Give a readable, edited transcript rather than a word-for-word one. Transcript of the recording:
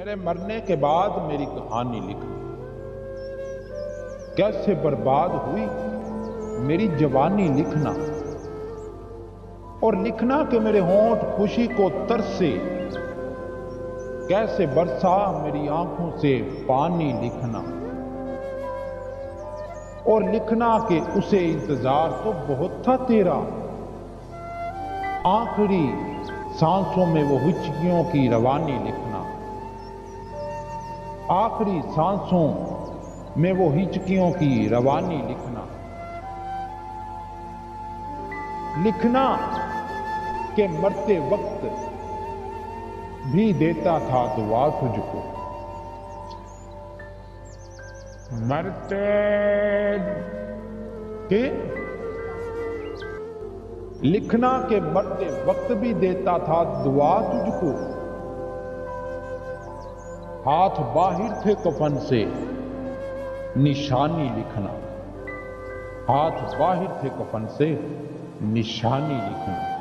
میرے مرنے کے بعد میری کہانی لکھنا، کیسے برباد ہوئی میری جوانی لکھنا، اور لکھنا کہ میرے ہونٹ خوشی کو ترسے، کیسے برسا میری آنکھوں سے پانی لکھنا، اور لکھنا کہ اسے انتظار تو بہت تھا تیرا، آخری سانسوں میں وہ ہچکیوں کی روانی لکھنا، آخری سانسوں میں وہ ہچکیوں کی روانی لکھنا، لکھنا کہ مرتے وقت بھی دیتا تھا دعا تجھ کو، مرتے کہ لکھنا کہ مرتے وقت بھی دیتا تھا دعا تجھ کو، ہاتھ باہر تھے کفن سے نشانی لکھنا، ہاتھ باہر تھے کفن سے نشانی لکھنا۔